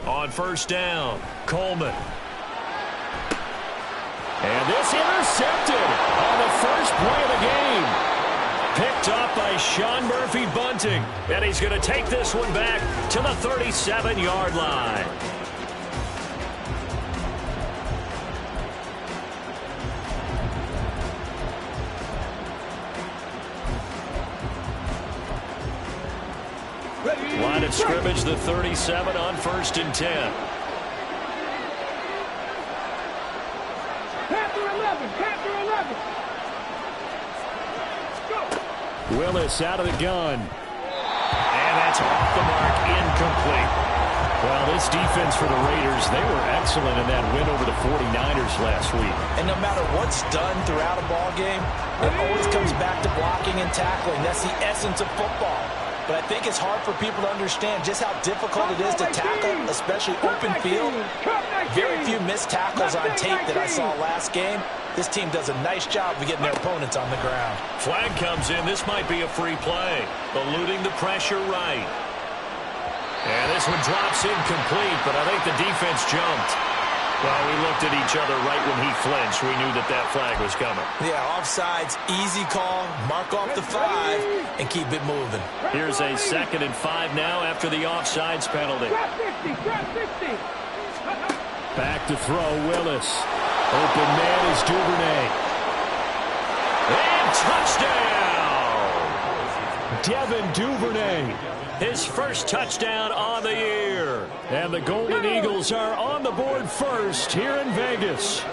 On first down, Coleman. And this intercepted on the first play of the game. Picked up by Sean Murphy-Bunting. And he's going to take this one back to the 37-yard line. Line of scrimmage, the 37 on 1st and 10. Willis out of the gun. And that's off the mark, incomplete. Well, this defense for the Raiders, they were excellent in that win over the 49ers last week. And no matter what's done throughout a ball game, it always comes back to blocking and tackling. That's the essence of football. But I think it's hard for people to understand just how difficult it is to tackle, especially open field. Very few missed tackles on tape that I saw last game. This team does a nice job of getting their opponents on the ground. Flag comes in. This might be a free play. Eluding the pressure right. And this one drops incomplete, but I think the defense jumped. Well, we looked at each other right when he flinched. We knew that that flag was coming. Yeah, offsides, easy call, mark off the 5, and keep it moving. Here's a 2nd and 5 now after the offsides penalty. Back to throw, Willis. Open man is Duvernay. And touchdown! Devin Duvernay. His first touchdown on the year. And the Golden Eagles are on the board first here in Vegas.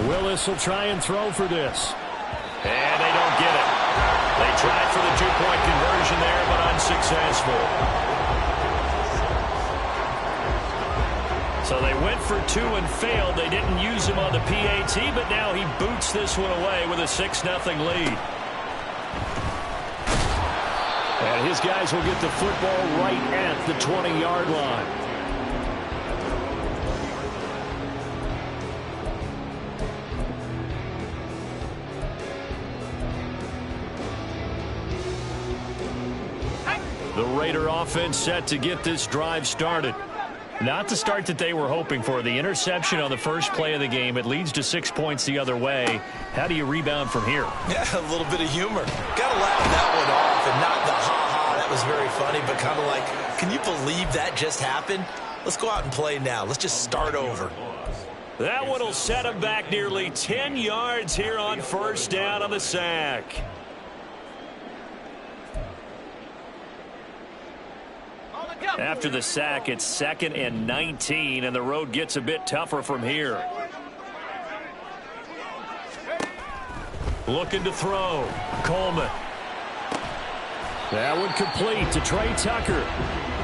Willis will try and throw for this. And they don't get it. They tried for the 2-point conversion there, but unsuccessful. So they went for 2 and failed. They didn't use him on the PAT, but now he boots this one away with a 6-0 lead. And his guys will get the football right at the 20-yard line. The Raider offense set to get this drive started. Not the start that they were hoping for. The interception on the first play of the game. It leads to 6 points the other way. How do you rebound from here? Yeah, a little bit of humor. Got to laugh that one off and not the ha-ha. That was very funny, but kind of like, can you believe that just happened? Let's go out and play now. Let's just start over. That one will set him back nearly 10 yards here on first down on the sack. After the sack, it's 2nd and 19, and the road gets a bit tougher from here. Looking to throw. Coleman. That one complete to Trey Tucker.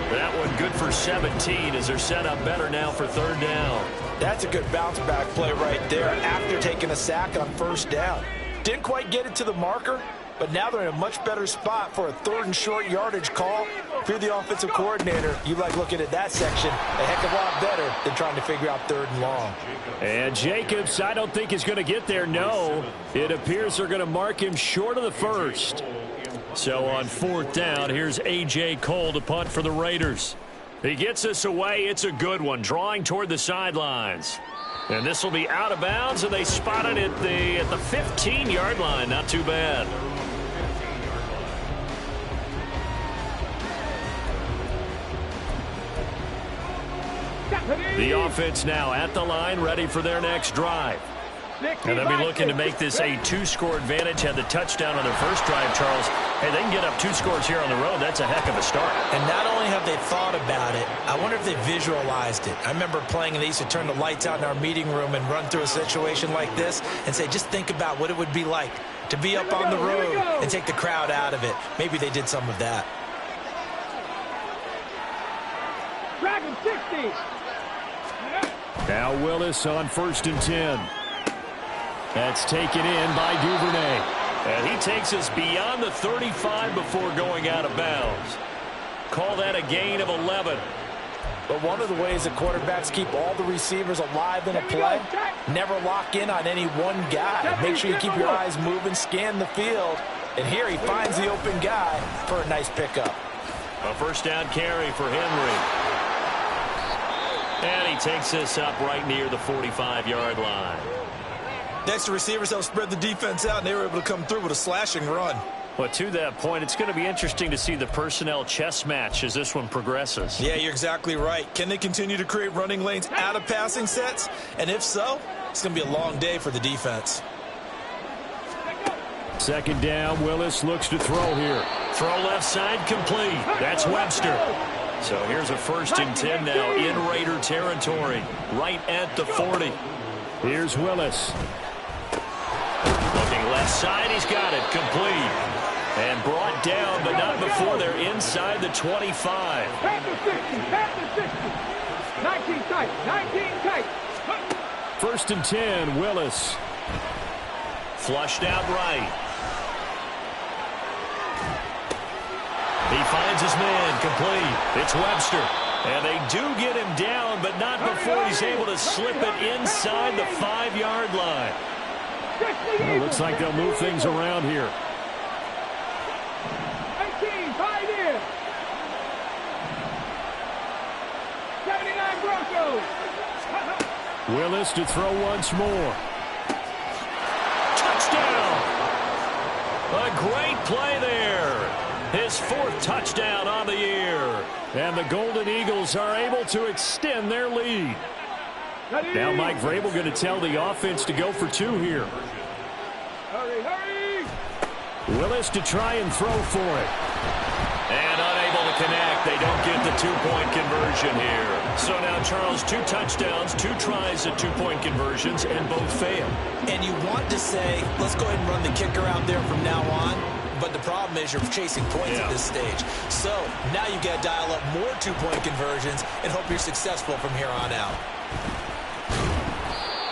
That one good for 17 as they're set up better now for 3rd down. That's a good bounce back play right there after taking a sack on first down. Didn't quite get it to the marker, but now they're in a much better spot for a 3rd and short yardage call. If you're the offensive coordinator, you like looking at that section a heck of a lot better than trying to figure out 3rd and long. And Jacobs, I don't think is going to get there. No, it appears they're going to mark him short of the 1st. So on 4th down, here's A.J. Cole to punt for the Raiders. He gets this away. It's a good one, drawing toward the sidelines. And this will be out of bounds, and they spot it at the 15-yard line. Not too bad. The offense now at the line, ready for their next drive. And they'll be looking to make this a 2-score advantage. Had the touchdown on their first drive, Charles. Hey, they can get up 2 scores here on the road. That's a heck of a start. And not only have they thought about it, I wonder if they visualized it. I remember playing, and they used to turn the lights out in our meeting room and run through a situation like this and say, just think about what it would be like to be up on the road and take the crowd out of it. Maybe they did some of that. Dragon 60. Now Willis on 1st and 10. That's taken in by Duvernay. And he takes us beyond the 35 before going out of bounds. Call that a gain of 11. But one of the ways that quarterbacks keep all the receivers alive in a play, never lock in on any one guy. Make sure you keep your eyes moving, scan the field. And here he finds the open guy for a nice pickup. A first down carry for Henry. And he takes this up right near the 45-yard line. Next, the receivers helped spread the defense out, and they were able to come through with a slashing run. Well, to that point, it's going to be interesting to see the personnel chess match as this one progresses. Yeah, you're exactly right. Can they continue to create running lanes out of passing sets? And if so, it's going to be a long day for the defense. Second down, Willis looks to throw here. Throw left side complete. That's Webster. So here's a 1st and 10 now in Raider territory, right at the 40. Here's Willis. Looking left side, he's got it, complete. And brought down, but not before they're inside the 25. Pass the 60, pass the 60. 19 tight, 19 tight. 1st and 10, Willis. Flushed out right. He finds his man, complete. It's Webster. And they do get him down, but not before he's able to slip it inside the 5-yard line. Well, looks like they'll move things around here. 18, 5 in. 79 Broncos. Willis to throw once more. Touchdown! A great play there. His 4th touchdown on the year. And the Golden Eagles are able to extend their lead. Now Mike Vrabel going to tell the offense to go for 2 here. Hurry, hurry. Willis to try and throw for it. And unable to connect. They don't get the 2-point conversion here. So now, Charles, 2 touchdowns, 2 tries at 2-point conversions, and both fail. And you want to say, let's go ahead and run the kicker out there from now on. But the problem is you're chasing points at this stage. So now you got to dial up more 2-point conversions and hope you're successful from here on out.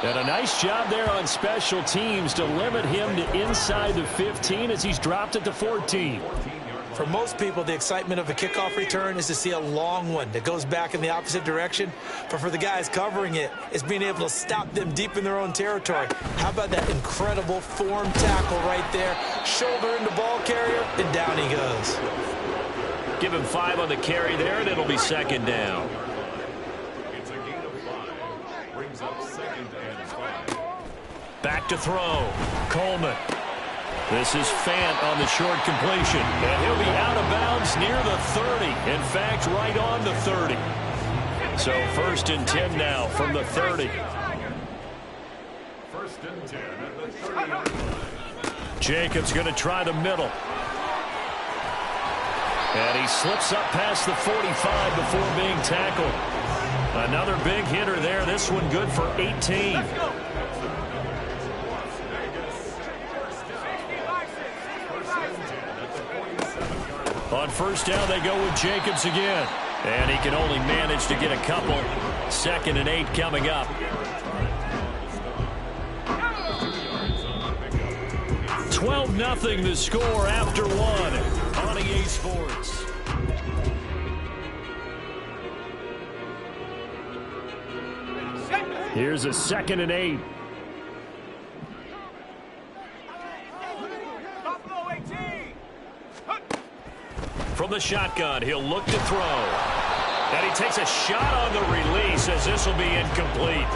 And a nice job there on special teams to limit him to inside the 15 as he's dropped at the 14. For most people, the excitement of a kickoff return is to see a long one that goes back in the opposite direction. But for the guys covering it, it's being able to stop them deep in their own territory. How about that incredible form tackle right there? Shoulder into ball carrier, and down he goes. Give him 5 on the carry there, and it'll be 2nd down. Back to throw. Coleman. This is Fant on the short completion. And he'll be out of bounds near the 30. In fact, right on the 30. So 1st and 10 now from the 30. 1st and 10 at the 30-yard line. Jacobs going to try the middle. And he slips up past the 45 before being tackled. Another big hitter there. This one good for 18. On 1st down, they go with Jacobs again. And he can only manage to get a couple. 2nd and 8 coming up. 12-0 the score after 1 on EA Sports. Here's a 2nd and 8. From the shotgun, he'll look to throw. And he takes a shot on the release as this will be incomplete.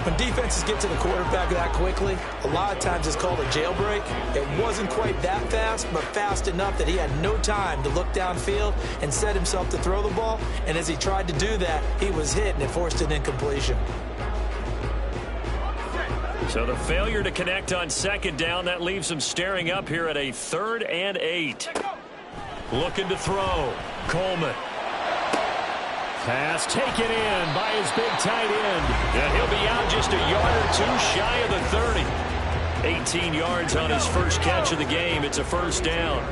When defenses get to the quarterback that quickly, a lot of times it's called a jailbreak. It wasn't quite that fast, but fast enough that he had no time to look downfield and set himself to throw the ball. And as he tried to do that, he was hit and it forced an incompletion. So the failure to connect on 2nd down, that leaves him staring up here at a 3rd and 8. Looking to throw. Coleman. Pass taken in by his big tight end. And he'll be out just a yard or 2 shy of the 30. 18 yards on his first catch of the game. It's a 1st down.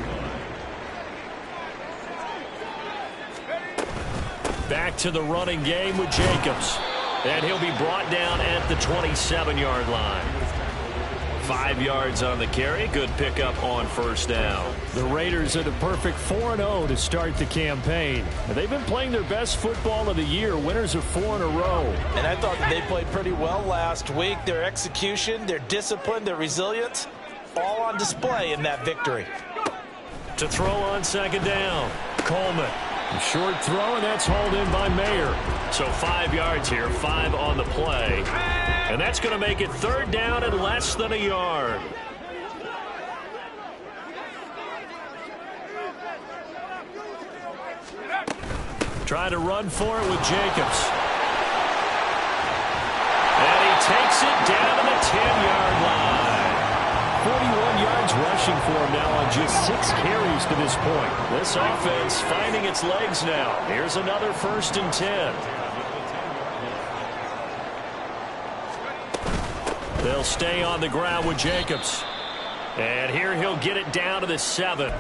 Back to the running game with Jacobs. And he'll be brought down at the 27-yard line. 5 yards on the carry. Good pickup on 1st down. The Raiders are the perfect 4-0 to start the campaign. They've been playing their best football of the year. Winners of 4 in a row. And I thought that they played pretty well last week. Their execution, their discipline, their resilience, all on display in that victory. To throw on 2nd down. Coleman. Short throw, and that's hauled in by Mayer. So 5 yards here, 5 on the play. And that's going to make it 3rd down and less than a yard. Trying to run for it with Jacobs. And he takes it down to the 10-yard line. 41 yards rushing for him now on just 6 carries to this point. This offense finding its legs now. Here's another 1st and 10. They'll stay on the ground with Jacobs. And here he'll get it down to the 7.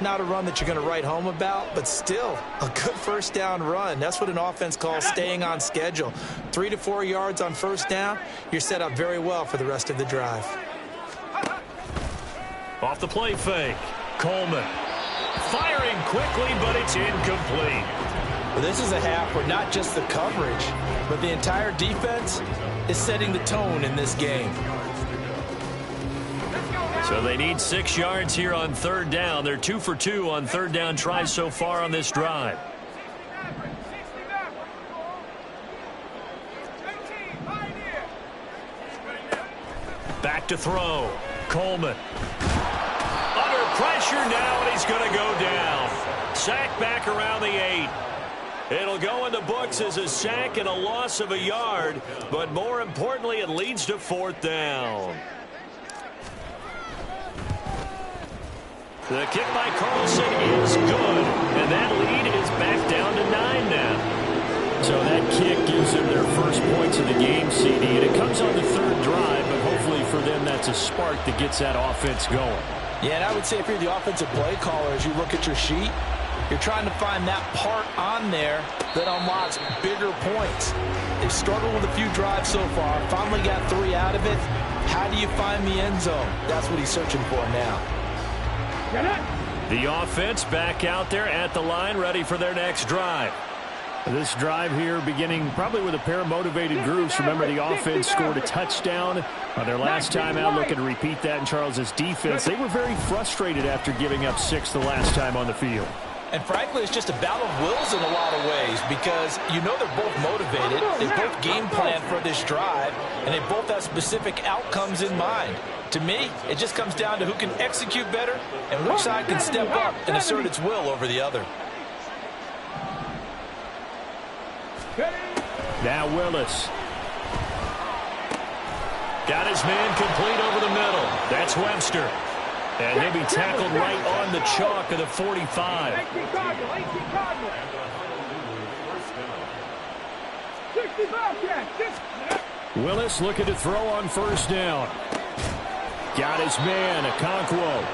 Not a run that you're going to write home about, but still a good 1st down run. That's what an offense calls staying on schedule. 3 to 4 yards on 1st down, you're set up very well for the rest of the drive. Off the play fake, Coleman. Firing quickly, but it's incomplete. Well, this is a half where not just the coverage, but the entire defense is setting the tone in this game. So they need 6 yards here on 3rd down. They're 2 for 2 on 3rd down tries so far on this drive. Back to throw. Coleman. Under pressure now, and he's going to go down. Sack back around the 8. It'll go in the books as a sack and a loss of a yard, but more importantly, it leads to 4th down. The kick by Carlson is good, and that lead is back down to 9 now. So that kick gives them their first points of the game, CD, and it comes on the 3rd drive, but hopefully for them that's a spark that gets that offense going. Yeah, and I would say if you're the offensive play caller, as you look at your sheet, you're trying to find that part on there that unlocks bigger points. They've struggled with a few drives so far, finally got 3 out of it. How do you find the end zone? That's what he's searching for now. The offense back out there at the line, ready for their next drive. This drive here beginning probably with a pair of motivated groups. Remember, the offense scored a touchdown on their last time out. Looking to repeat that in Charles's defense. They were very frustrated after giving up 6 the last time on the field. And frankly, it's just a battle of wills in a lot of ways because you know they're both motivated. They both game plan for this drive, and they both have specific outcomes in mind. To me, it just comes down to who can execute better and which side can step up and assert its will over the other. Now Willis. Got his man complete over the middle. That's Webster. And he'll be tackled right on the chalk of the 45. 18 Cardinal. 65 catch. Willis looking to throw on 1st down. Got his man, Okonkwo.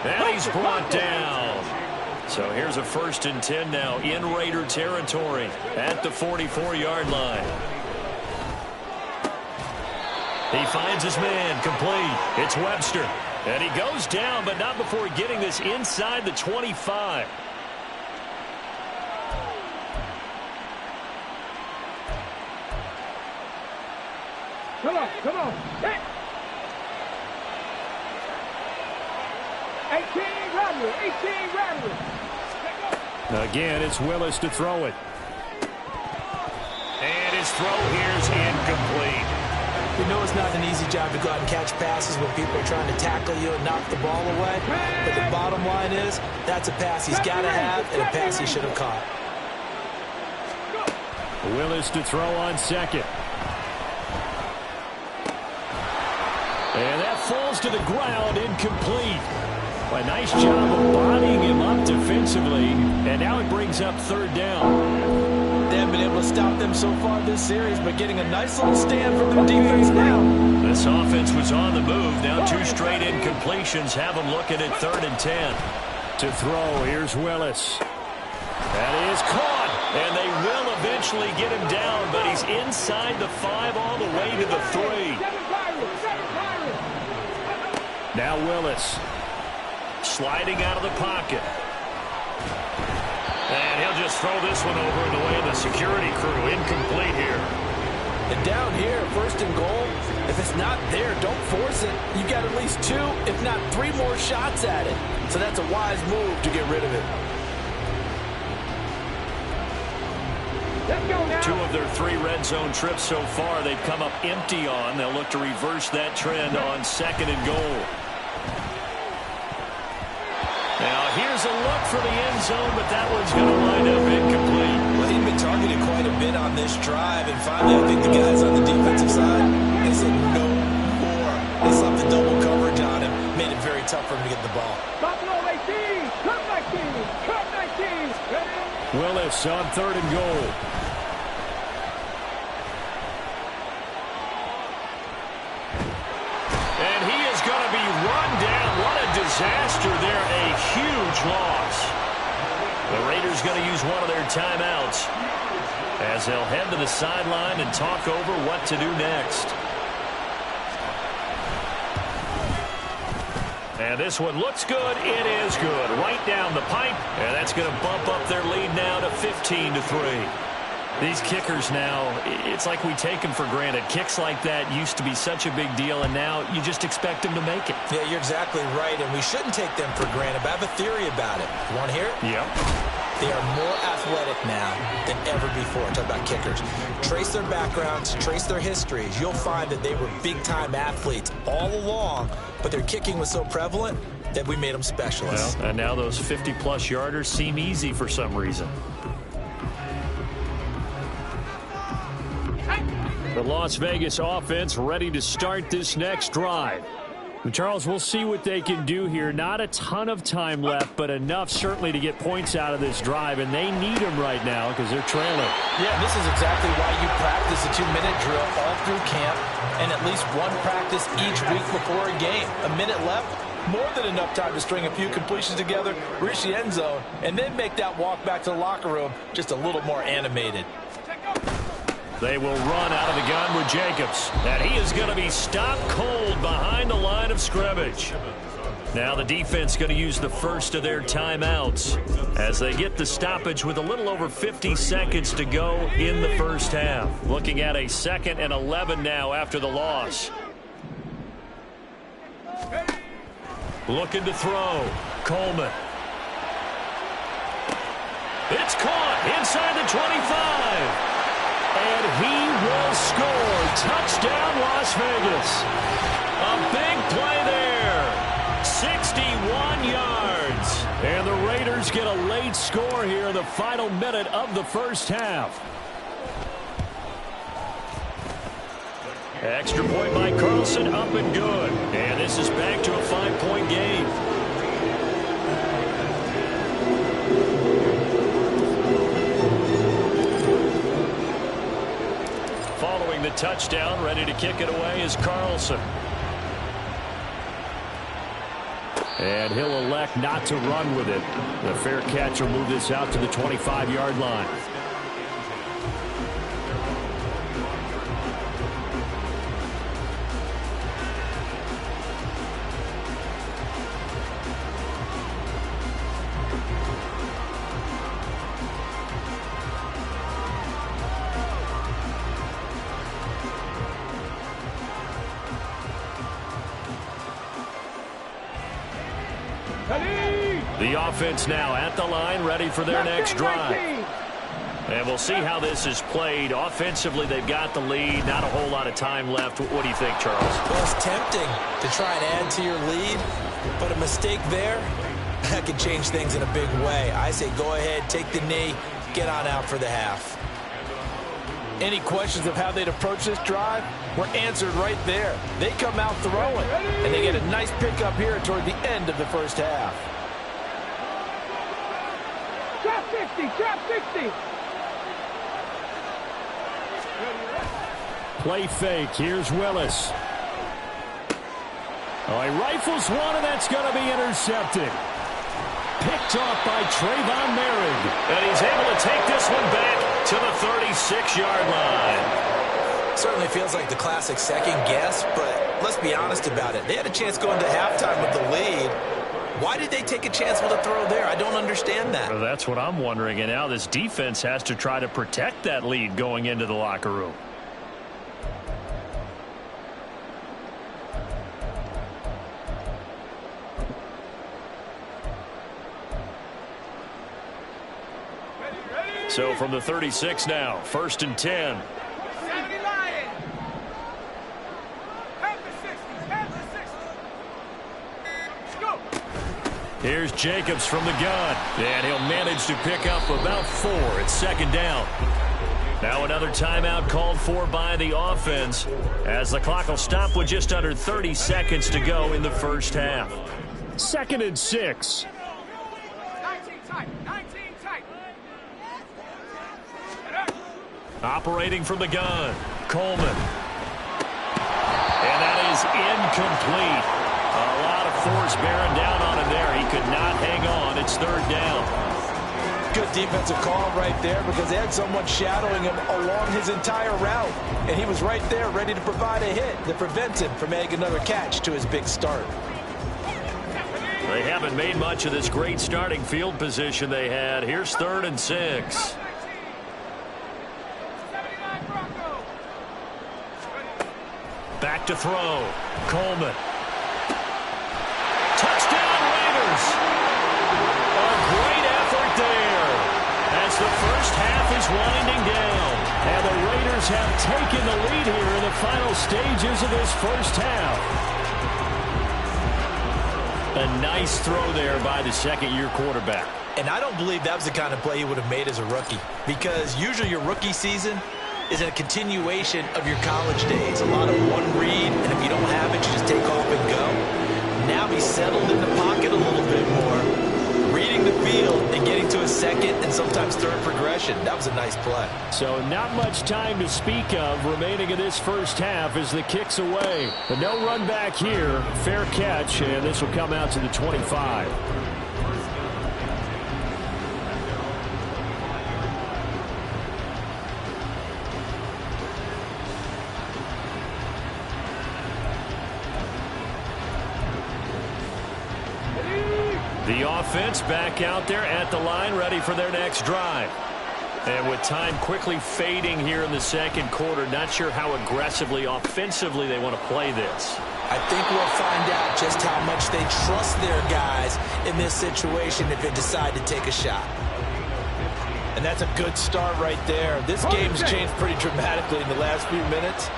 And he's brought down. So here's a 1st and 10 now in Raider territory at the 44-yard line. He finds his man complete. It's Webster. And he goes down, but not before getting this inside the 25. Come on. Hit. 18 Rattler. Again, it's Willis to throw it. And his throw here's incomplete. We know it's not an easy job to go out and catch passes when people are trying to tackle you and knock the ball away. But the bottom line is, that's a pass he's got to have and a pass he should have caught. Willis to throw on 2nd. And that falls to the ground, incomplete. A nice job of bodying him up defensively. And now it brings up 3rd down. They haven't been able to stop them so far this series, but getting a nice little stand from their defense now. This offense was on the move. Now 2 straight incompletions have them looking at 3rd and 10. To throw, here's Willis. That is caught, and they will eventually get him down, but he's inside the 5 all the way to the 3. Now Willis. Sliding out of the pocket. And he'll just throw this one over in the way of the security crew. Incomplete here. And down here, 1st and goal, if it's not there, don't force it. You've got at least 2, if not 3 more shots at it. So that's a wise move to get rid of it. Let's go now. 2 of their 3 red zone trips so far they've come up empty on. They'll look to reverse that trend on 2nd and goal. Now here's a look for the end zone, but that one's going to wind up incomplete. Well, he'd been targeted quite a bit on this drive, and finally I think the guys on the defensive side, they said no more. They slapped the double coverage on him, made it very tough for him to get the ball. Buffalo 18, come 19, come 19. Ready? Willis on 3rd and goal. And he is going to be run down. What a disaster there. A huge loss. The Raiders going to use one of their timeouts as they'll head to the sideline and talk over what to do next. And this one looks good. It is good. Right down the pipe. And that's going to bump up their lead now to 15-3. These kickers now, it's like we take them for granted. Kicks like that used to be such a big deal, and now you just expect them to make it. Yeah, you're exactly right, and we shouldn't take them for granted, but I have a theory about it. You want to hear it? Yep. They are more athletic now than ever before. Talk about kickers. Trace their backgrounds, trace their histories. You'll find that they were big-time athletes all along, but their kicking was so prevalent that we made them specialists. Well, and now those 50-plus yarders seem easy for some reason. The Las Vegas offense ready to start this next drive. And Charles, we'll see what they can do here. Not a ton of time left, but enough certainly to get points out of this drive, and they need them right now because they're trailing. Yeah, this is exactly why you practice a 2-minute drill all through camp and at least one practice each week before a game. A minute left, more than enough time to string a few completions together, reach the end zone, and then make that walk back to the locker room just a little more animated. They will run out of the gun with Jacobs. And he is going to be stopped cold behind the line of scrimmage. Now the defense going to use the first of their timeouts as they get the stoppage with a little over 50 seconds to go in the first half. Looking at a 2nd and 11 now after the loss. Looking to throw. Coleman. It's caught inside the 25. And he will score. Touchdown, Las Vegas. A big play there. 61 yards. And the Raiders get a late score here in the final minute of the first half. Extra point by Carlson, up and good. And this is back to a 5-point game. Following the touchdown, ready to kick it away is Carlson. And he'll elect not to run with it. The fair catch will move this out to the 25-yard line. The offense now at the line, ready for their next drive. And we'll see how this is played. Offensively, they've got the lead. Not a whole lot of time left. What do you think, Charles? Well, it's tempting to try and add to your lead, but a mistake there, that could change things in a big way. I say go ahead, take the knee, get on out for the half. Any questions of how they'd approach this drive were answered right there. They come out throwing, and they get a nice pickup here toward the end of the first half. Trap 60, trap 60. Play fake. Here's Willis. Oh, he rifles one, and that's going to be intercepted. Picked off by Trayvon Merrick. And he's able to take this one back to the 36-yard line. Certainly feels like the classic second guess, but let's be honest about it. They had a chance going to halftime with the lead. Why did they take a chance with a throw there? I don't understand that. Well, that's what I'm wondering. And now this defense has to try to protect that lead going into the locker room. So from the 36 now, 1st and 10. 70 Lions. Half the 60s. Half the 60s. Go. Here's Jacobs from the gun. And he'll manage to pick up about 4 at 2nd down. Now another timeout called for by the offense as the clock will stop with just under 30 seconds to go in the first half. 2nd and 6. 19 tight. 19 tight. Operating from the gun, Coleman. And that is incomplete. A lot of force bearing down on him there. He could not hang on. It's 3rd down. Good defensive call right there because they had someone shadowing him along his entire route. And he was right there ready to provide a hit that prevents him from making another catch to his big start. They haven't made much of this great starting field position they had. Here's 3rd and 6. Back to throw. Coleman. Touchdown Raiders. A great effort there as the first half is winding down. And the Raiders have taken the lead here in the final stages of this first half. A nice throw there by the second-year quarterback. And I don't believe that was the kind of play he would have made as a rookie because usually your rookie season is a continuation of your college days. A lot of one read, and if you don't have it, you just take off and go. Now he's settled in the pocket a little bit more, reading the field and getting to a second and sometimes third progression. That was a nice play. So not much time to speak of remaining in this first half as the kick's away. But no run back here. Fair catch, and this will come out to the 25. The offense back out there at the line, ready for their next drive. And with time quickly fading here in the second quarter, not sure how aggressively, offensively they want to play this. I think we'll find out just how much they trust their guys in this situation if they decide to take a shot. And that's a good start right there. This game's changed pretty dramatically in the last few minutes.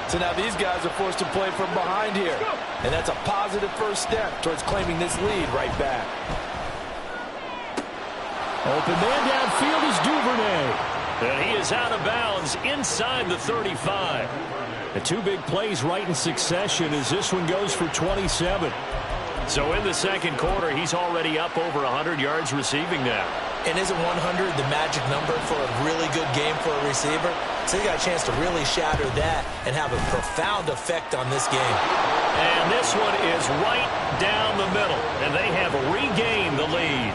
So now these guys are forced to play from behind here. And that's a positive first step towards claiming this lead right back. Open man downfield is Duvernay. And he is out of bounds inside the 35. The 2 big plays right in succession as this one goes for 27. So in the second quarter, he's already up over 100 yards receiving now. And isn't 100 the magic number for a really good game for a receiver? So he got a chance to really shatter that and have a profound effect on this game. And this one is right down the middle, and they have regained the lead.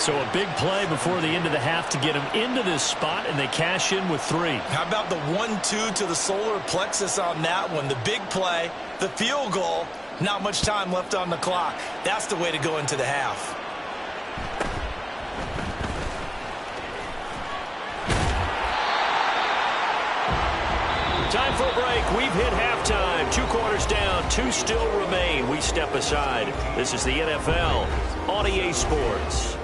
So a big play before the end of the half to get them into this spot, and they cash in with 3. How about the 1-2 to the solar plexus on that one? The big play, the field goal, not much time left on the clock. That's the way to go into the half. Time for a break. We've hit halftime. 2 quarters down. 2 still remain. We step aside. This is the NFL on EA Sports.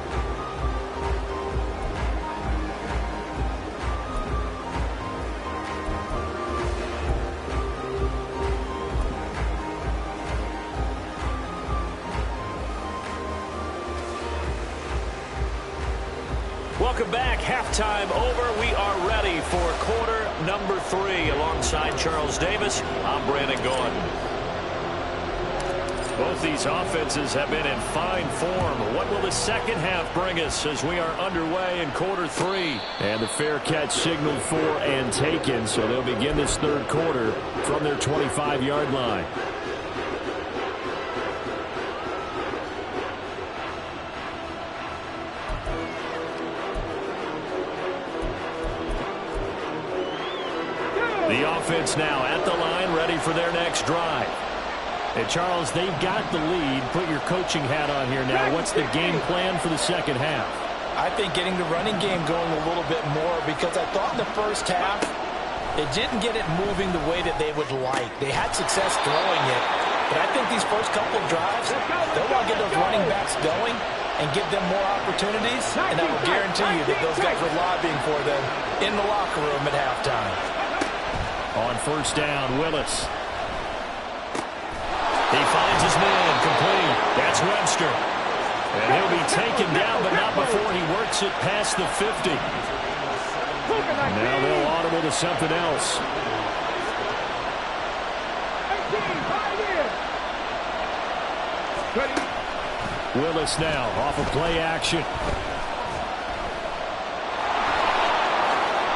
Welcome back. Halftime over. We are ready for quarter number 3. Alongside Charles Davis, I'm Brandon Gaudin. Both these offenses have been in fine form. What will the second half bring us as we are underway in quarter 3? And the fair catch signaled for and taken, so they'll begin this third quarter from their 25-yard line. The offense now at the line, ready for their next drive. And, Charles, they've got the lead. Put your coaching hat on here now. What's the game plan for the second half? I think getting the running game going a little bit more because I thought in the first half they didn't get it moving the way that they would like. They had success throwing it, but I think these first couple of drives, they'll want to get those running backs going and give them more opportunities, and I will guarantee you that those guys were lobbying for them in the locker room at halftime. On first down, Willis. He finds his man, complete. That's Webster. And he'll be taken down, but not before he works it past the 50. Now they'll audible to something else. Willis now off of play action.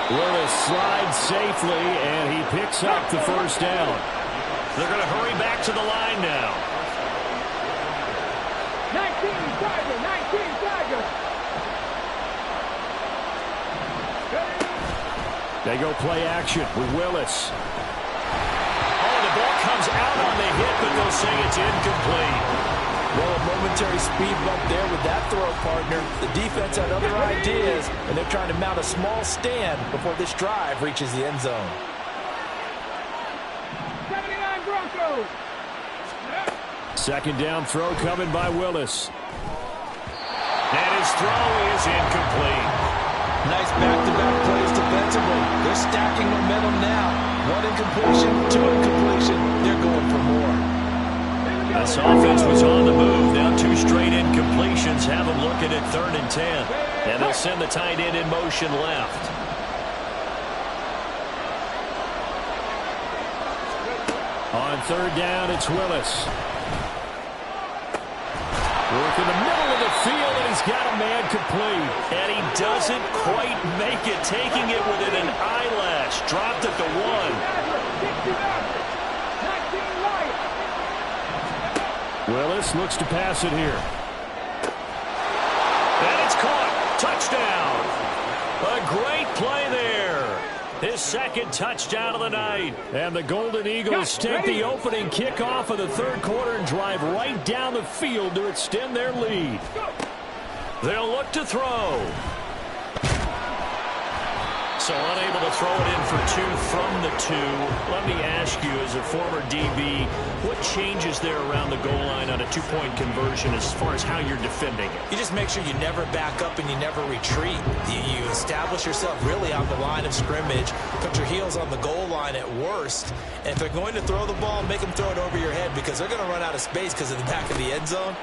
Willis slides safely, and he picks up the first down. They're going to hurry back to the line now. 19 Tiger, 19 Tiger. They go play action with Willis. Oh, the ball comes out on the hit, but they'll say it's incomplete. Well, a momentary speed bump there with that throw, partner. The defense had other ideas, and they're trying to mount a small stand before this drive reaches the end zone. 79 Broncos. Second down throw coming by Willis. And his throw is incomplete. Nice back-to-back plays defensively. They're stacking momentum now. One incompletion, two incompletion. They're going for more. This offense was on the move. Now two straight incompletions have them looking at 3rd and 10. And they'll send the tight end in motion left. On 3rd down, it's Willis. Work in the middle of the field, and he's got a man complete. And he doesn't quite make it, taking it within an eyelash. Dropped at the 1. Willis looks to pass it here. And it's caught. Touchdown. A great play there. His second touchdown of the night. And the Golden Eagles take the opening kickoff of the 3rd quarter and drive right down the field to extend their lead. They'll look to throw. So unable to throw it in for 2 from the 2. Let me ask you, as a former DB, what changes there around the goal line on a 2-point conversion as far as how you're defending it? You just make sure you never back up and you never retreat. You establish yourself really on the line of scrimmage, put your heels on the goal line at worst, and if they're going to throw the ball, make them throw it over your head because they're going to run out of space because of the back of the end zone.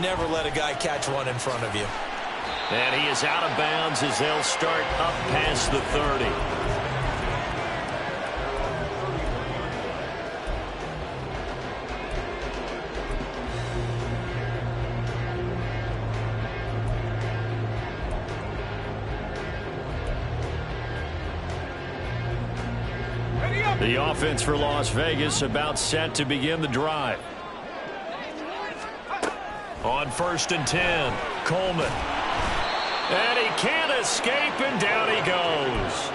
Never let a guy catch one in front of you. And he is out of bounds as they'll start up past the 30. The offense for Las Vegas about set to begin the drive. On 1st and 10, Coleman. And he can't escape, and down he goes.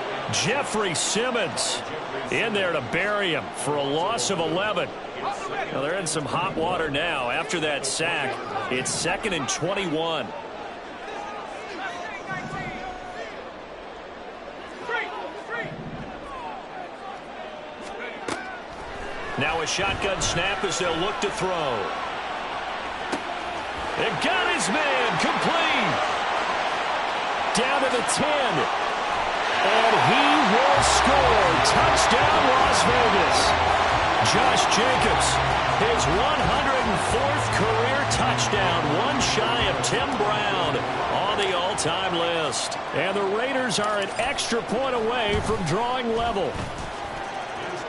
Jeffrey Simmons in there to bury him for a loss of 11. Now they're in some hot water now. After that sack, it's 2nd and 21. Now a shotgun snap as they'll look to throw. And got his man complete. Down to the 10. And he will score. Touchdown, Las Vegas. Josh Jacobs, his 104th career touchdown. One shy of Tim Brown on the all-time list. And the Raiders are an extra point away from drawing level.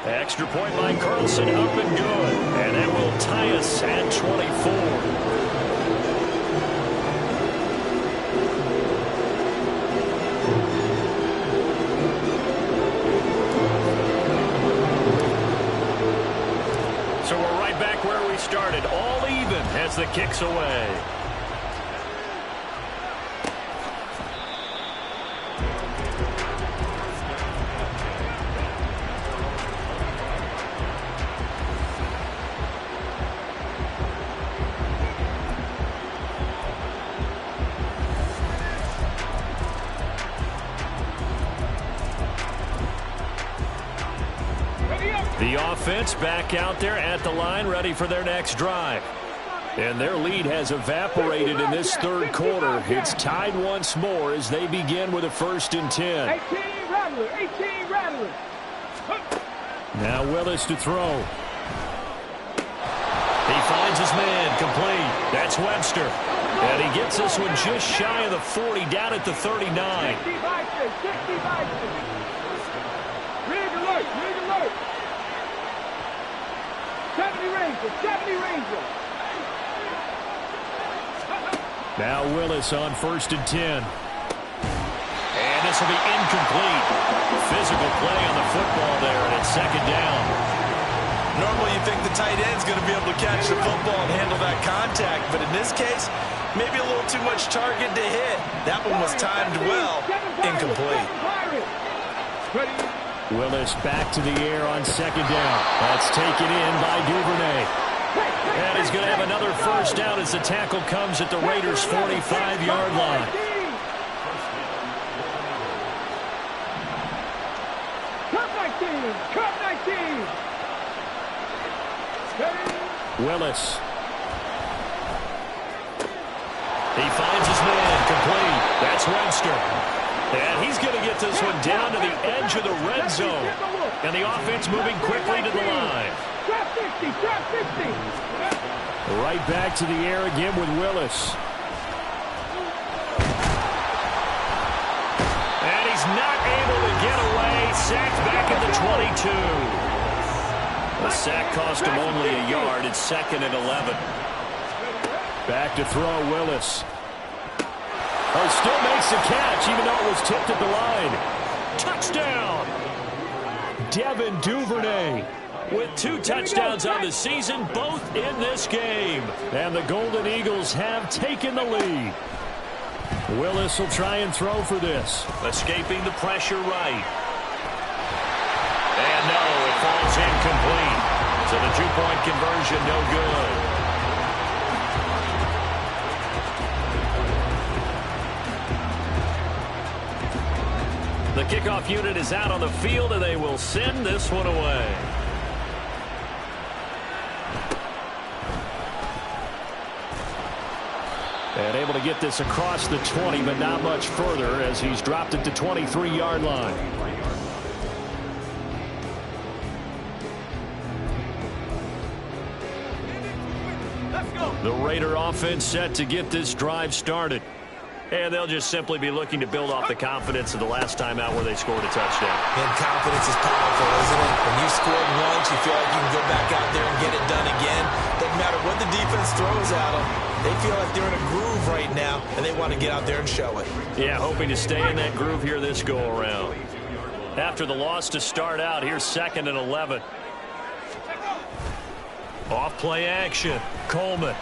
Extra point by Carlson, up and good. And that will tie us at 24. So we're right back where we started, all even as the kick's away. The offense back out there at the line, ready for their next drive. And their lead has evaporated in this third quarter. It's tied once more as they begin with a 1st and 10. 18 Rattler, 18 Rattler. Now Willis to throw. He finds his man, complete. That's Webster. And he gets this one just shy of the 40, down at the 39. 60 Bison, 60 Bison. Rig alert, rig alert. 70 Ranger, 70 Ranger. Now Willis on 1st and 10. And this will be incomplete. Physical play on the football there, and it's 2nd down. Normally you think the tight end's going to be able to catch the football and handle that contact, but in this case, maybe a little too much target to hit. That one was timed well. Incomplete. Willis back to the air on 2nd down. That's taken in by Duvernay. And he's going to have another 1st down as the tackle comes at the Raiders' 45-yard line. Cup 19. Willis. He finds his man, complete. That's Webster. And he's going to get this one down to the edge of the red zone. And the offense moving quickly to the line. Trap 60, trap 60. Right back to the air again with Willis. And he's not able to get away. Sacked back at the 22. The sack cost him only a yard. It's 2nd and 11. Back to throw Willis. Oh, still makes the catch even though it was tipped at the line. Touchdown! Devin Duvernay with 2 touchdowns on the season, both in this game. And the Golden Eagles have taken the lead. Willis will try and throw for this. Escaping the pressure right. And no, it falls incomplete. So the 2-point conversion no good. The kickoff unit is out on the field, and they will send this one away. And able to get this across the 20, but not much further as he's dropped it to 23-yard line. The Raider offense set to get this drive started. And they'll just simply be looking to build off the confidence of the last time out where they scored a touchdown. And confidence is powerful, isn't it? When you scored once, you feel like you can go back out there and get it done again. Doesn't matter what the defense throws at them. They feel like they're in a groove right now, and they want to get out there and show it. Yeah, hoping to stay in that groove here this go-around. After the loss to start out, here's 2nd and 11. Off play action. Coleman.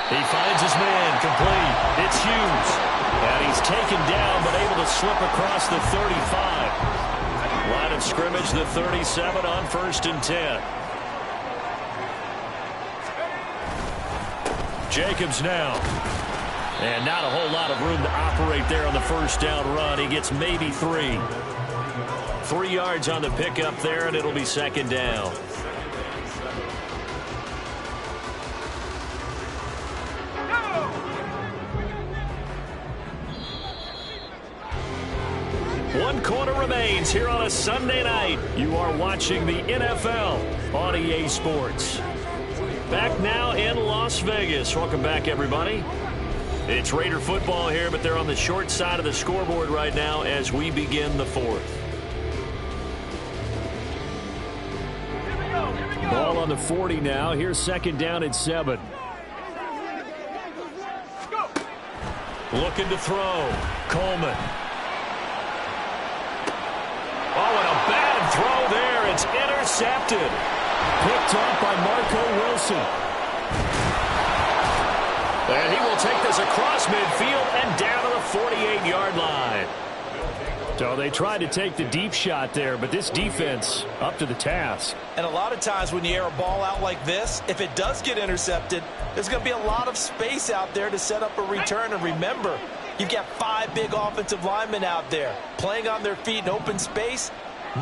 He finds his man, complete. It's Hughes. And he's taken down, but able to slip across the 35. Line of scrimmage, the 37 on 1st and 10. Jacobs now. And not a whole lot of room to operate there on the 1st down run. He gets maybe 3. 3 yards on the pickup there, and it'll be 2nd down. One quarter remains here on a Sunday night. You are watching the NFL on EA Sports. Back now in Las Vegas. Welcome back, everybody. It's Raider football here, but they're on the short side of the scoreboard right now as we begin the 4th. Ball on the 40 now. Here's 2nd down and 7. Looking to throw. Coleman. Oh, and a bad throw there. It's intercepted. Picked off by Marco Wilson. And he will take this across midfield and down to the 48-yard line. So they tried to take the deep shot there, but this defense up to the task. And a lot of times when you air a ball out like this, if it does get intercepted, there's going to be a lot of space out there to set up a return. And remember, you've got 5 big offensive linemen out there playing on their feet in open space.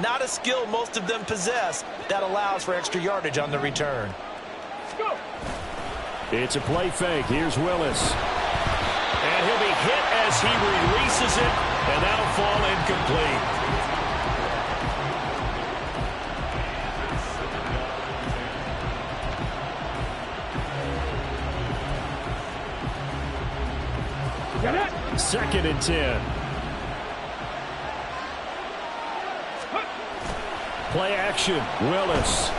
Not a skill most of them possess that allows for extra yardage on the return. It's a play fake. Here's Willis. And he'll be hit as he releases it, and that'll fall incomplete. Second and 10. Play action. Willis.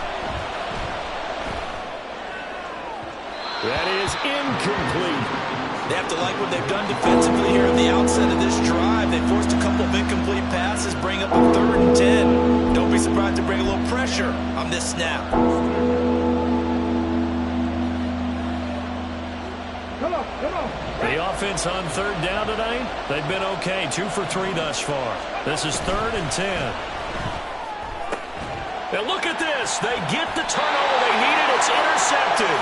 That is incomplete. They have to like what they've done defensively here at the outset of this drive. They forced a couple of incomplete passes, bring up a 3rd and 10. Don't be surprised to bring a little pressure on this snap. Come on. The offense on 3rd down tonight, they've been okay. 2 for 3 thus far. This is 3rd and 10. And look at this. They get the turnover they needed. It's intercepted.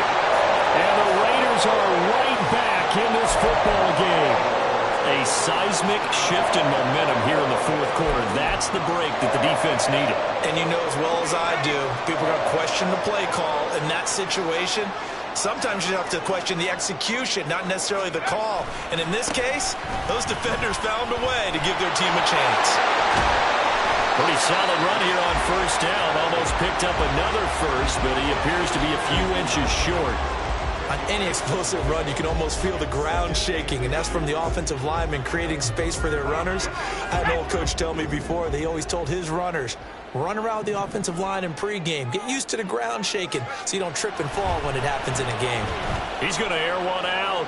And the Raiders are right back in this football game. A seismic shift in momentum here in the 4th quarter. That's the break that the defense needed. And you know as well as I do, people are going to question the play call in that situation. Sometimes you have to question the execution, not necessarily the call. And in this case, those defenders found a way to give their team a chance. Pretty solid run here on 1st down. Almost picked up another first, but he appears to be a few inches short. On any explosive run, you can almost feel the ground shaking, and that's from the offensive linemen creating space for their runners. I had an old coach tell me before, they always told his runners, run around the offensive line in pregame. Get used to the ground shaking so you don't trip and fall when it happens in a game. He's going to air one out.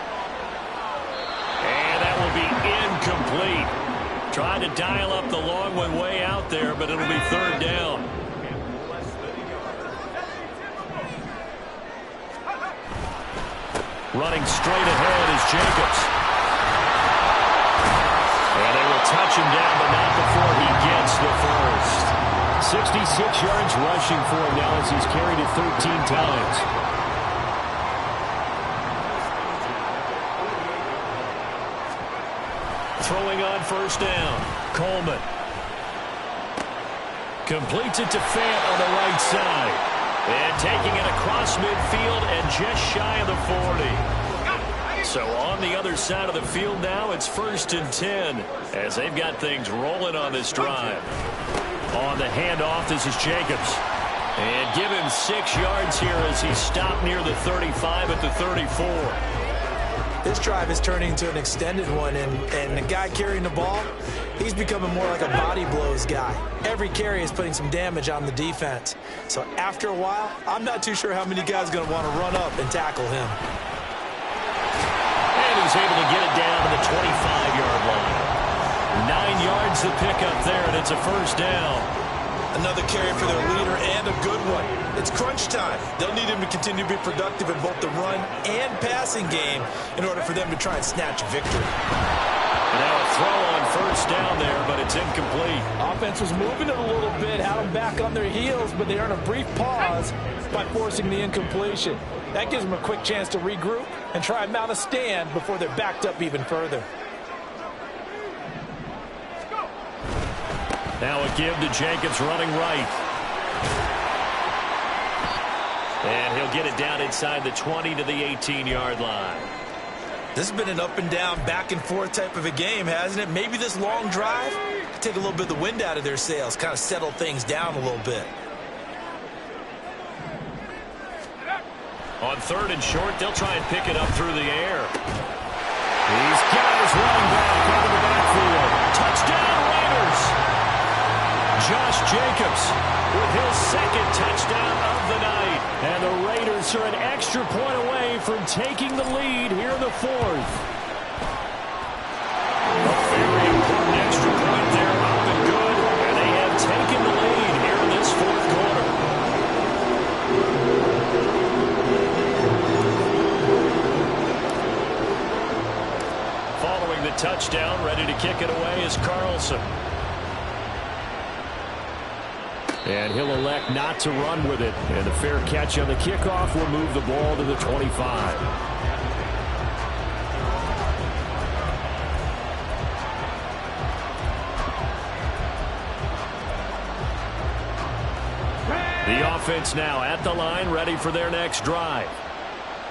And that will be incomplete. Trying to dial up the long one way out there, but it'll be 3rd down. Running straight ahead is Jacobs. And they will touch him down, but not before he gets the first. 66 yards rushing for him now as he's carried it 13 times. Throwing on 1st down. Coleman. Completes it to Fant on the right side. And taking it across midfield and just shy of the 40. So on the other side of the field now, it's 1st and 10 as they've got things rolling on this drive. On the handoff, this is Jacobs. And give him 6 yards here as he stopped near the 35 at the 34. This drive is turning into an extended one, and the guy carrying the ball, he's becoming more like a body blows guy. Every carry is putting some damage on the defense. So after a while, I'm not too sure how many guys are going to want to run up and tackle him. And he's able to get it down to the 25-yard line. 9 yards to pick up there, and it's a 1st down. Another carry for their leader, and a good one. It's crunch time. They'll need him to continue to be productive in both the run and passing game in order for them to try and snatch victory. And now a throw on 1st down there, but it's incomplete. Offense was moving it a little bit, had them back on their heels, but they earn a brief pause by forcing the incompletion. That gives them a quick chance to regroup and try and mount a stand before they're backed up even further. Now a give to Jacobs running right. And he'll get it down inside the 20 to the 18-yard line. This has been an up and down, back and forth type of a game, hasn't it? Maybe this long drive could take a little bit of the wind out of their sails, kind of settle things down a little bit. On 3rd and short, they'll try and pick it up through the air. He's got his running back out of the backfield. Touchdown, Raiders! Josh Jacobs with his 2nd touchdown of the night. And the Raiders are an extra point away from taking the lead here in the 4th. A very important extra point there, up and good. And they have taken the lead here in this 4th quarter. Following the touchdown, ready to kick it away is Carlson. And he'll elect not to run with it. And the fair catch on the kickoff will move the ball to the 25. The offense now at the line, ready for their next drive.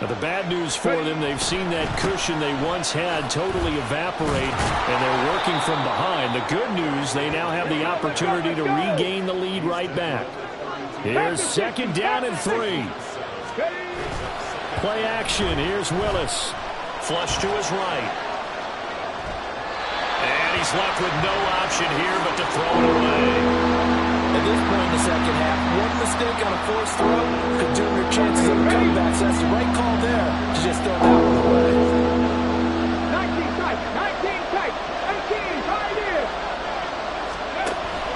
Now, the bad news for them, they've seen that cushion they once had totally evaporate, and they're working from behind. The good news, they now have the opportunity to regain the lead right back. Here's second down and 3. Play action. Here's Willis. Flush to his right. And he's left with no option here but to throw it away. At this point in the second half, one mistake on a forced throw could doom your chances of a comeback. So that's the right call there to just throw that one away. 19 tight, 18 right here.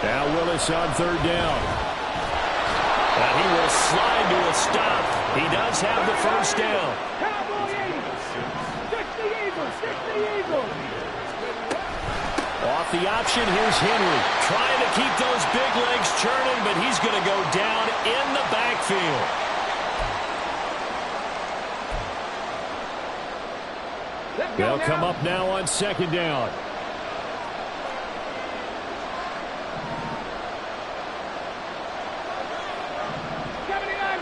Now Willis on third down. And he will slide to a stop. He does have the first down. Cowboy Eagles. 60 Eagles. Off the option, here's Henry. Trying to keep those big legs churning, but he's going to go down in the backfield. They'll come up now on second down.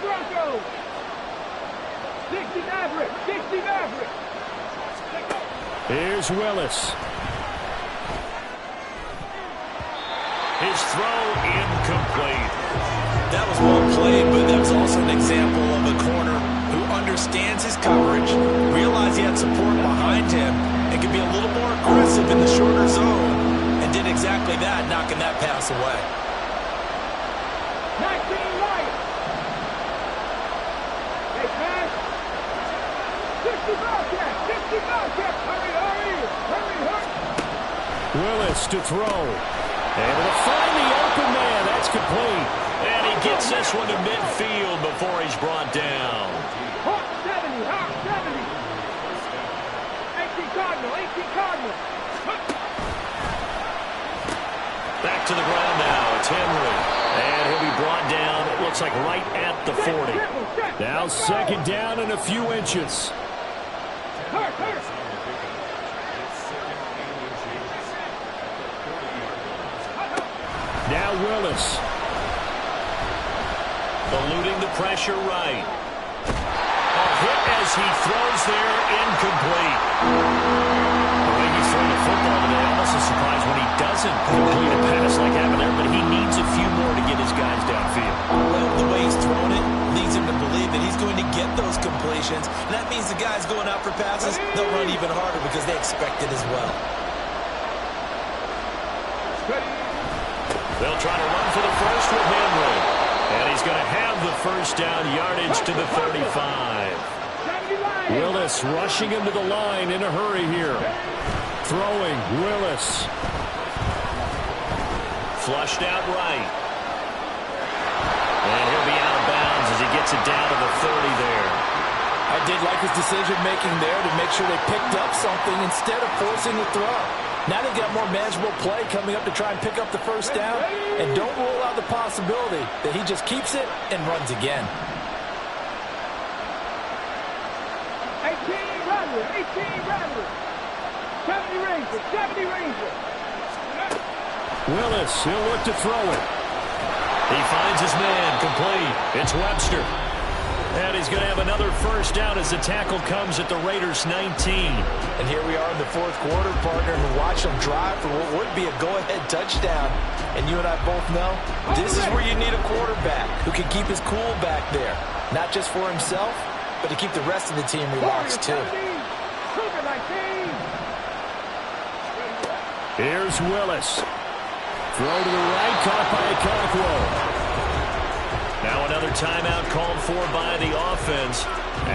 Broncos. 60 Maverick. Here's Willis. His throw incomplete. That was well played, but that was also an example of a corner who understands his coverage, realized he had support behind him, and could be a little more aggressive in the shorter zone, and did exactly that, knocking that pass away. 19 right. Hey, pass. 60 Bobcat. Hurry. Willis to throw. Able to find the open man. That's complete. And he gets this one to midfield before he's brought down. Hawk 70. 18 Cardinal. Back to the ground now. It's Henry. And he'll be brought down, it looks like right at the 40. Now second down and a few inches. Hurt. Now Willis. Eluding the pressure right. A hit as he throws there, incomplete. The way he's throwing the football today, almost a surprise when he doesn't complete a pass like happened there, but he needs a few more to get his guys downfield. Well, the way he's thrown it leads him to believe that he's going to get those completions, and that means the guys going out for passes, they'll run even harder because they expect it as well. They'll try to run for the first with Henry. And he's going to have the first down, yardage to the 35. Willis rushing him to the line in a hurry here. Throwing, Willis. Flushed out right. And he'll be out of bounds as he gets it down to the 30 there. I did like his decision-making there to make sure they picked up something instead of forcing the throw. Now they've got more manageable play coming up to try and pick up the first down, and don't rule out the possibility that he just keeps it and runs again. 18 Rattler. 70 Ranger. Willis, he'll look to throw it. He finds his man, complete. It's Webster. And he's going to have another first down as the tackle comes at the Raiders' 19. And here we are in the fourth quarter, partner, and watch them drive for what would be a go-ahead touchdown. And you and I both know this is where you need a quarterback who can keep his cool back there. Not just for himself, but to keep the rest of the team relaxed, too. Here's Willis. Throw to the right, caught by Okonkwo. Now another timeout called for by the offense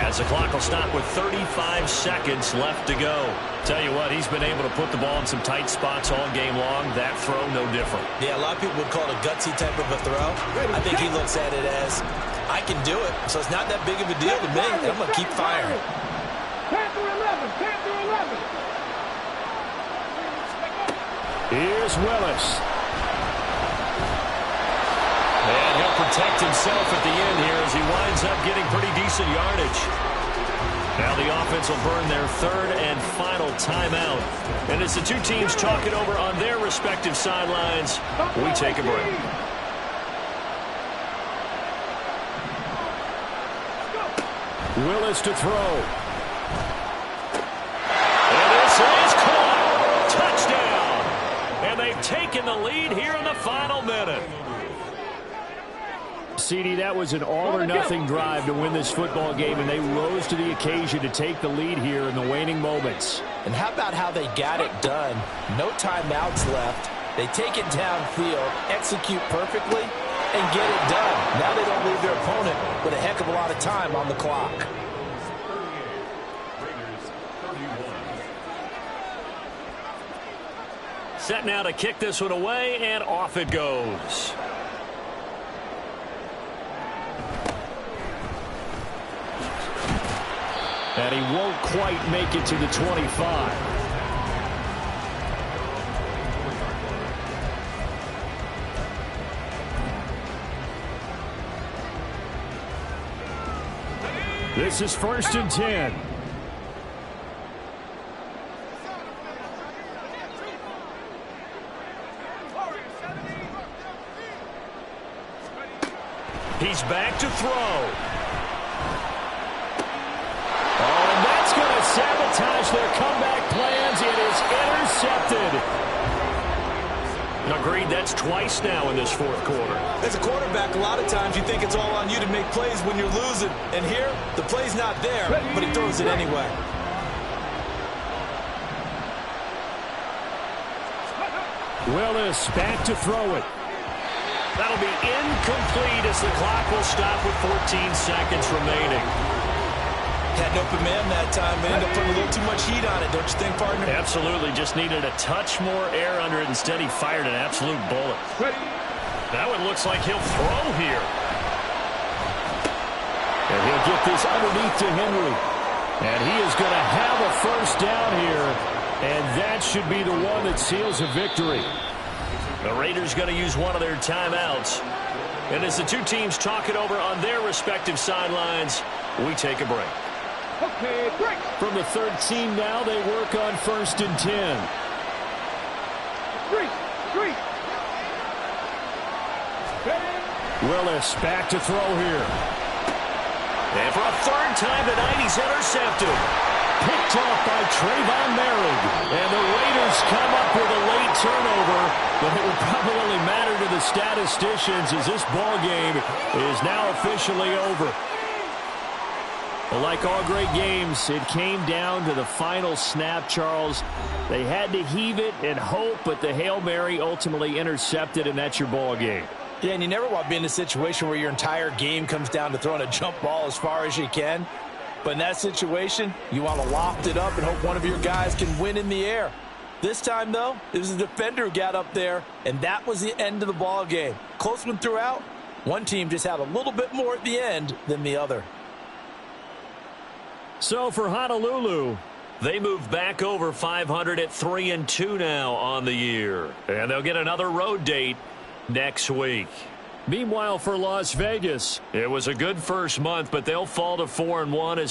as the clock will stop with 35 seconds left to go. Tell you what, he's been able to put the ball in some tight spots all game long. That throw, no different. Yeah, a lot of people would call it a gutsy type of a throw. I think he looks at it as, I can do it, so it's not that big of a deal to me, and I'm going to keep firing. Panther 11. Here's Willis. And he'll protect himself at the end here as he winds up getting pretty decent yardage. Now the offense will burn their third and final timeout. And as the two teams talk it over on their respective sidelines, we take a break. Willis to throw. And this is caught. Touchdown. And they've taken the lead here in the final minute. CD, that was an all-or-nothing drive to win this football game, and they rose to the occasion to take the lead here in the waning moments. And how about how they got it done? No timeouts left. They take it downfield, execute perfectly, and get it done. Now they don't leave their opponent with a heck of a lot of time on the clock. Set now to kick this one away, and off it goes. And he won't quite make it to the 25. This is 1st and 10. He's back to throw. Sabotage their comeback plans. It is intercepted. Agreed, that's twice now in this fourth quarter. As a quarterback, a lot of times you think it's all on you to make plays when you're losing. And here, the play's not there, but he throws it anyway. Willis back to throw it. That'll be incomplete as the clock will stop with 14 seconds remaining. Had an open man that time, but ended up putting a little too much heat on it, don't you think, partner? Absolutely. Just needed a touch more air under it. Instead, he fired an absolute bullet. That one looks like he'll throw here. And he'll get this underneath to Henry. And he is going to have a first down here. And that should be the one that seals a victory. The Raiders going to use one of their timeouts. And as the two teams talk it over on their respective sidelines, we take a break. Okay, break. From the 13 now, they work on 1st and 10. Three. Willis back to throw here. And for a third time tonight, he's intercepted. Picked off by Trayvon Merrick. And the Raiders come up with a late turnover, but it will probably only matter to the statisticians as this ball game is now officially over. Well, like all great games, it came down to the final snap, Charles. They had to heave it and hope, but the Hail Mary ultimately intercepted, and that's your ball game. Yeah, and you never want to be in a situation where your entire game comes down to throwing a jump ball as far as you can. But in that situation, you want to loft it up and hope one of your guys can win in the air. This time, though, it was the defender who got up there, and that was the end of the ball game. Close one throughout. One team just had a little bit more at the end than the other. So for Honolulu, they move back over 500 at 3-2 now on the year. And they'll get another road date next week. Meanwhile, for Las Vegas, it was a good first month, but they'll fall to 4-1 as